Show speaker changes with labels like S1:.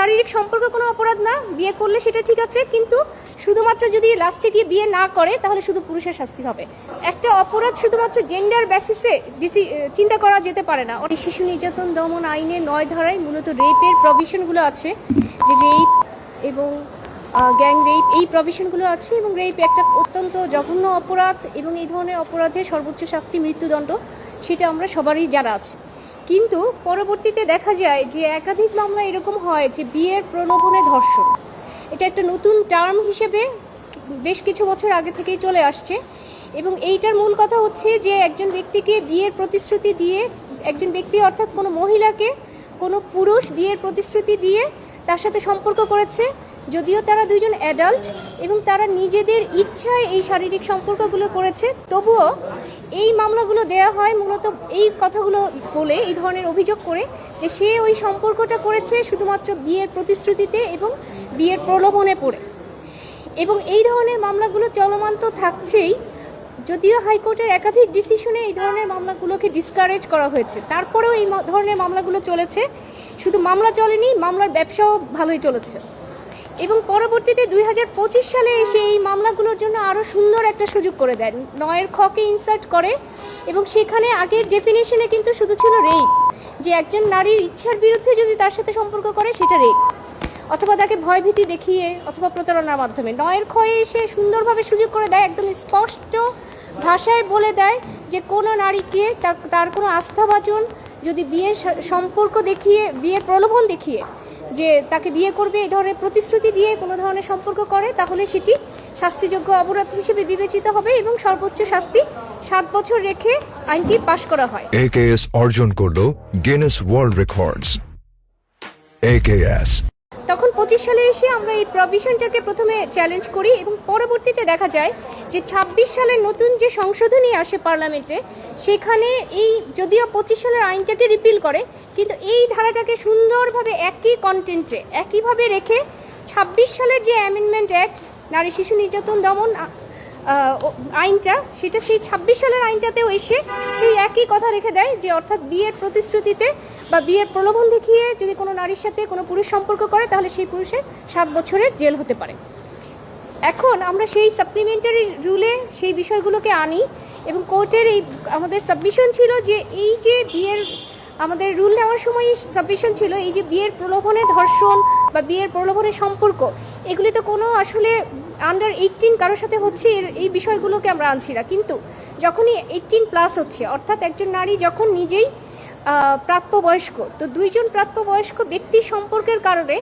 S1: শারীরিক সম্পর্ক কোনো অপরাধ না, বিয়ে করলে সেটা ঠিক আছে, কিন্তু শুধুমাত্র যদি লাস্টে গিয়ে বিয়ে না করে তাহলে শুধু পুরুষের শাস্তি হবে। একটা অপরাধ শুধুমাত্র জেন্ডার বেসিসে চিন্তা করা যেতে পারে না। শিশু নির্যাতন দমন আইনে 9 ধারায় মূলত রেপের প্রভিশনগুলো আছে, যে রেপ এবং গ্যাং রেপ এই প্রভিশনগুলো আছে, এবং রেপ একটা অত্যন্ত জঘন্য অপরাধ, এবং এই ধরনের অপরাধের সর্বোচ্চ শাস্তি মৃত্যুদণ্ড, সেটা আমরা সবারই জানা আছে। কিন্তু পরবর্তীতে দেখা যায় যে একাধিক মামলা এরকম হয় যে বিয়ের প্রলোভনে ধর্ষণ, এটা একটা নতুন টার্ম হিসেবে বেশ কিছু বছর আগে থেকেই চলে আসছে। এবং এইটার মূল কথা হচ্ছে যে একজন ব্যক্তিকে বিয়ের প্রতিশ্রুতি দিয়ে, একজন ব্যক্তি অর্থাৎ কোনো মহিলাকে কোনো পুরুষ বিয়ের প্রতিশ্রুতি দিয়ে তার সাথে সম্পর্ক করেছে, যদিও তারা দুইজন অ্যাডাল্ট এবং তারা নিজেদের ইচ্ছায় এই শারীরিক সম্পর্কগুলো করেছে, তবুও এই মামলাগুলো দেয়া হয় মূলত এই কথাগুলো বলে, এই ধরনের অভিযোগ করে যে সে ওই সম্পর্কটা করেছে শুধুমাত্র বিয়ের প্রতিশ্রুতিতে এবং বিয়ের প্রলোভনে পড়ে। এবং এই ধরনের মামলাগুলো চলমান তো থাকছেই, যদিও হাইকোর্টের একাধিক ডিসিশনে এই ধরনের মামলাগুলোকে ডিসকারেজ করা হয়েছে, তারপরেও এই ধরনের মামলাগুলো চলেছে। শুধু মামলা চলেনি, মামলার ব্যবসাও ভালোই চলেছে। এবং পরবর্তীতে 2025 সালে এসে এই মামলাগুলোর জন্য আরও সুন্দর একটা সুযোগ করে দেন, 9 খকে ইনসার্ট করে, এবং সেখানে আগের ডেফিনেশনে কিন্তু শুধু ছিল রেপ, যে একজন নারীর ইচ্ছার বিরুদ্ধে যদি তার সাথে সম্পর্ক করে সেটা রেপ, অথবা তাকে ভয়ভীতি দেখিয়ে অথবা প্রতারণার মাধ্যমে। 9 খয়ে এসে সুন্দরভাবে সুযোগ করে দেয়, একদম স্পষ্ট ভাষায় বলে দেয় যে কোনো নারীকে তার কোনো আস্থাভাজন যদি বিয়ের সম্পর্ক দেখিয়ে, বিয়ের প্রলোভন দেখিয়ে যে তাকে বিয়ে করবে এই ধরনের প্রতিশ্রুতি দিয়ে কোনো ধরনের সম্পর্ক করে, তাহলে সেটি শাস্তিযোগ্য অপরাধ হিসেবে বিবেচিত হবে, এবং সর্বোচ্চ শাস্তি 7 বছর রেখে আইনটি পাশ করা হয়।
S2: AKS অর্জন করলো গিনেস ওয়ার্ল্ড রেকর্ডস। AKS
S1: তখন 25 সালে এসে আমরা এই প্রভিশনটাকে প্রথমে চ্যালেঞ্জ করি, এবং পরবর্তীতে দেখা যায় যে 26 সালের নতুন যে সংশোধনী আসে পার্লামেন্টে, সেখানে এই যদিও 25 সালের আইনটাকে রিপিল করে, কিন্তু এই ধারাটাকে সুন্দরভাবে একই কন্টেন্টে একইভাবে রেখে 26 সালের যে অ্যামেন্ডমেন্ট অ্যাক্ট নারী শিশু নির্যাতন দমন আইনটা, সেটা সেই 26 সালের আইনটাতেও এসে সেই একই কথা রেখে দেয়, যে অর্থাৎ বিয়ের প্রতিশ্রুতিতে বা বিয়ের প্রলোভন দেখিয়ে যদি কোনো নারীর সাথে কোনো পুরুষ সম্পর্ক করে তাহলে সেই পুরুষের 7 বছরের জেল হতে পারে। এখন আমরা সেই সাপ্লিমেন্টারি রুলে সেই বিষয়গুলোকে আনি, এবং কোর্টের এই আমাদের সাবমিশন ছিল যে এই যে বিয়ের আমাদের রুল নেওয়ার সময় সাবমিশন ছিল এই যে বিয়ের প্রলোভনে ধর্ষণ বা বিয়ের প্রলোভনে সম্পর্ক, এগুলি তো কোনো আসলে আন্ডার 18 কারোর সাথে হচ্ছে, এই বিষয়গুলোকে আমরা আনছি না। কিন্তু যখনই 18+ হচ্ছে, অর্থাৎ একজন নারী যখন নিজেই প্রাপ্তবয়স্ক, তো দুইজন প্রাপ্তবয়স্ক ব্যক্তির সম্পর্কের কারণে